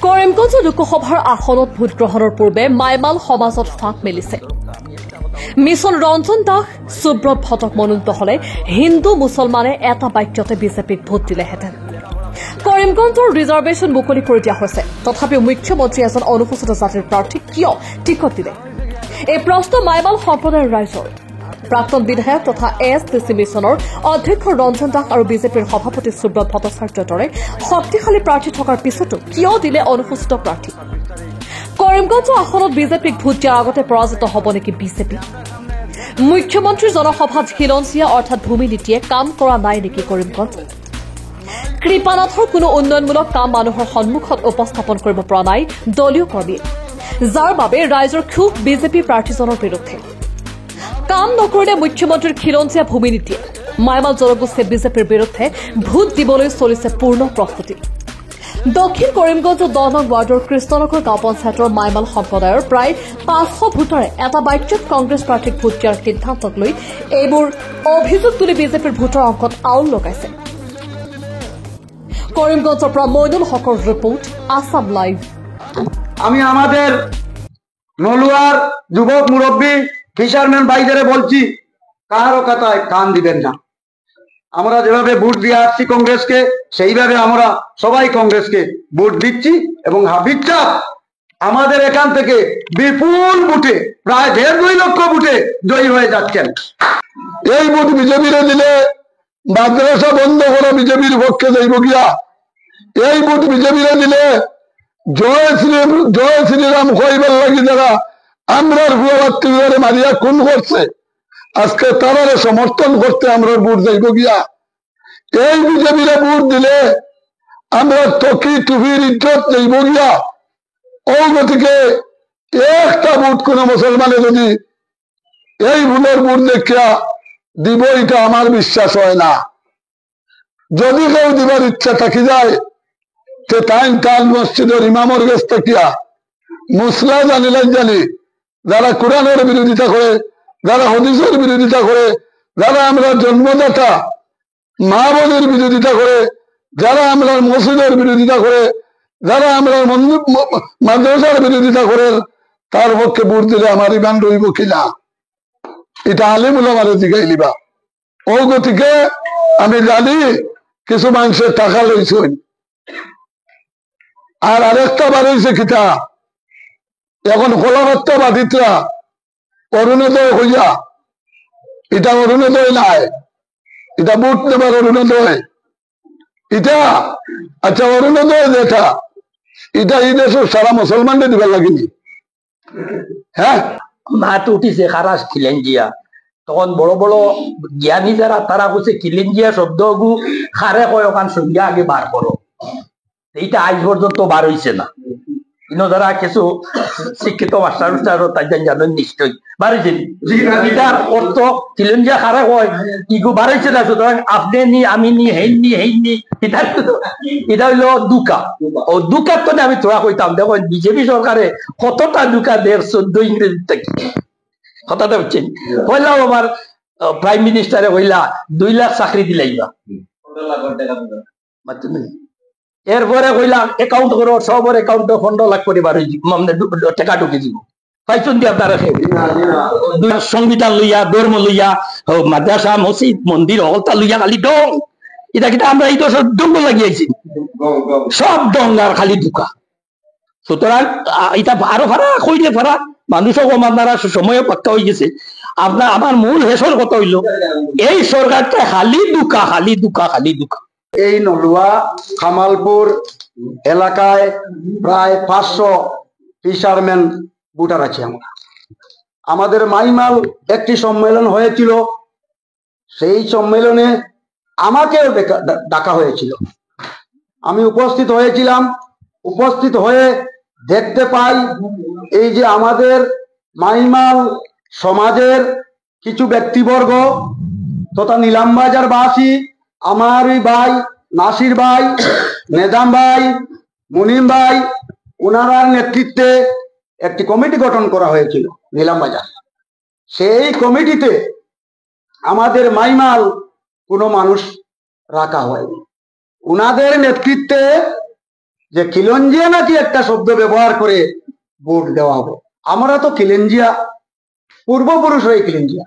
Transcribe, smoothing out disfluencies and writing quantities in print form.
কৰিমগঞ্জ লোকসভাৰ আসনত ভোটগ্ৰহণৰ পূৰ্বে মাইমাল সমাজত ফাঁক মেলিছে। মিছন ৰঞ্জন দাস সুব্ৰত ভট্টক মনোনীত হলে হিন্দু মুছলমানে এটা বাক্যতে বিজেপিক ভোট দিলেহেঁতেন। কৰিমগঞ্জৰ ৰিজাৰ্ভেশ্যন মুকলি কৰি দিয়া হৈছে, তথাপিও মুখ্যমন্ত্ৰী এজন অনুসূচিত জাতিৰ প্ৰাৰ্থীক কিয় টিকট দিলে? এই প্ৰশ্ন মাইমাল সম্প্ৰদায়ৰ ৰাইজৰ। প্ৰাক্তন বিধায়ক তথা এএছটিচি মিছনৰ অধ্যক্ষ ৰঞ্জন দাস আৰু বিজেপিৰ সভাপতি সুব্ৰত ভট্টাচাৰ্যৰ দৰে শক্তিশালী প্ৰাৰ্থী থকাৰ পিছতো কিয় দিলে অনুসূচিত প্ৰাৰ্থী? কৰিমগঞ্জ আসনত বিজেপিক ভোট দিয়াৰ আগতে পৰাজিত হ'ব নেকি বিজেপি? মুখ্যমন্ত্ৰীৰ জনসভাত খিলঞ্জীয়া অৰ্থাৎ ভূমি নীতিয়ে কাম কৰা নাই নেকি কৰিমগঞ্জত? কৃপানাথৰ কোনো উন্নয়নমূলক কাম মানুহৰ সন্মুখত উপস্থাপন কৰিব পৰা নাই দলীয় কৰ্মীয়ে, যাৰ বাবে ৰাইজৰ ক্ষোভ বিজেপি প্ৰাৰ্থীজনৰ বিৰুদ্ধে। কাম নকৰিলে মুখ্যমন্ত্ৰীৰ খিলঞ্জীয়া ভূমি নীতিয়ে মাইমাল জনগোষ্ঠীয়ে বিজেপিৰ বিৰুদ্ধে ভোট দিবলৈ চলিছে পূৰ্ণ প্ৰস্তুতি। দক্ষিণ কৰিমগঞ্জ 10 নং ৱাৰ্ডৰ কৃষ্ণনগৰ গাঁও পঞ্চায়তৰ মাইমাল সম্প্ৰদায়ৰ প্ৰায় 500 ভোটাৰে এটা বাক্যত কংগ্ৰেছ প্ৰাৰ্থীক ভোট দিয়াৰ সিদ্ধান্তক লৈ এইবোৰ অভিযোগ তুলি বিজেপিৰ ভোটৰ অংকত আউল লগাইছে। কৰিমগঞ্জৰ পৰা মইনুল হকৰ ৰিপোৰ্ট, আসাম লাইভ। আমি আমাদের নলুয়ার যুবক মুরব্বী ফিশারম্যান ভাইদের বলছি, কারো কথায় কান দিবেন না। আমরা যেভাবে ভোট দিয়ে আসছি কংগ্রেসকে, সেইভাবে আমরা সবাই কংগ্রেসকে ভোট দিচ্ছি এবং হাফিজ সাহেব আমাদের এখান থেকে বিপুল ভোটে প্রায় 1.5 লক্ষ ভোটে জয়ী হয়ে যাচ্ছেন। এই ভোট বিজেপিরে দিলে মাদ্রাসা বন্ধ করা বিজেপির পক্ষে যাইব গিয়া। এই ভোট বিজেপিরে দিলে জয় শ্রীরাম কইবার লাগি যারা আমরার ভুয়াবাত্রীদের মারিয়া খুন করছে, আজকে তারারে সমর্থন করতে আমরা ভোট যাইব গিয়া। এই বিজেপিরে ভোট দিলে আমরা টকি টুপির ইজ্জত যাইব গিয়া। ও গতিকে একটা ভোট কোন মুসলমানে যদি এই ভুলের ভোট দেখিয়া দিব, এটা আমার বিশ্বাস হয় না। যদি কেউ দিবার ইচ্ছা থাকি যায় তাই মসজিদের ইমামর কাছ থাকিয়া মুসলা জানি যারা কোরআনের বিরোধিতা করে, যারা হাদিসের বিরোধিতা করে, যারা আমরা জন্মদাতা মা বোনের বিরোধিতা করে, যারা আমরা মসজিদের বিরোধিতা করে, যারা আমরা মাদ্রাসার বিরোধিতা করে, তার পক্ষে ভোট দিলে আমার ইমান রইব কিনা, এটা আলিম উলামারে জিগাইলিবা। ও গতিকে আমি জানি কিছু মানুষের টাকা লইছেন। আর আরেকটা বাড়াইছে কিতা, এখন কলাবার্তা বাধিতরা অরুণোদয় হইয়া, এটা অরুণোদয় নাই, এটা ভোট নেবার অরুণোদয়। এটা আচ্ছা অরুণোদয় যেটা, এটা এই দেশের সারা মুসলমানদের দিবার লাগেনি। হ্যাঁ, মাত উঠিছে খারাস খিলেঞ্জিয়া, তখন বড় বড় জ্ঞানী যারা তারা বলছে খিলেঞ্জিয়া শব্দগু খারে কয় ওখান সঙ্গে আগে বার করো। এইটা আজ পর্যন্ত বার হইছে না। যারা কিছু শিক্ষিত মাস্টার তাই জানেন নিশ্চয়ই বার হয়েছে। এটার অর্থ খিলেঞ্জিয়া খারে কয় ইগু বার হয়েছে না, সুতরাং আপনি নি আমি নি হেননি হেননি, এটা হইলো দুকা। ও দুকার তো আমি তোরা কইতাম, দেখো বিজেপি সরকারে কতটা দুকা দেড় 14 ইংরেজি থেকে কথাটা হচ্ছেন। হইলাম আমার প্রাইম মিনিস্টারে হইলা 2 লাখ চাকরি দিলাইবা, এরপরে কইলাম অ্যাকাউন্ট করো, সবর অ্যাকাউন্টে 15 লাখ করে বার টাকা ঢুকে দিব। পাইছুন দিয়ে আপনারা সংবিধান লইয়া, ধর্ম লইয়া, মাদ্রাসা মসজিদ মন্দির হলতা লইয়া খালি ডং। এটা কিন্তু আমরা এই তো সব ডঙ্গ লাগিয়েছি, সব ডঙ্গার খালি ঢুকা। সুতরাং এটা আরো ভাড়া কইলে ভাড়া মানুষও কম, আপনারা সময় পাক্কা হয়ে গেছে। আপনার আমার মূল হেসর কথা হইল এই সরকারটা খালি দুকা খালি দুকা খালি দুকা। এই নলুয়া কামালপুর এলাকায় প্রায় 500 ফিশারম্যান ভোটার আছে। আমাদের মাইমাল একটি সম্মেলন হয়েছিল, সেই সম্মেলনে আমাকেও ডাকা হয়েছিল। আমি উপস্থিত হয়েছিলাম। উপস্থিত হয়ে দেখতে পাই এই যে আমাদের মাইমাল সমাজের কিছু ব্যক্তিবর্গ তথা নিলামবাজার বাসী, আমারই ভাই নাসির ভাই, নেজাম ভাই, মুনিম ভাই, ওনার নেতৃত্বে একটি কমিটি গঠন করা হয়েছিল নিলামবাজার। সেই কমিটিতে আমাদের মাইমাল কোনো মানুষ রাখা হয়নি। উনাদের নেতৃত্বে যে খিলঞ্জিয়া নাকি একটা শব্দ ব্যবহার করে ভোট দেওয়া হবে। আমরা তো খিলঞ্জিয়া, পূর্বপুরুষ হয়ে খিলঞ্জিয়া।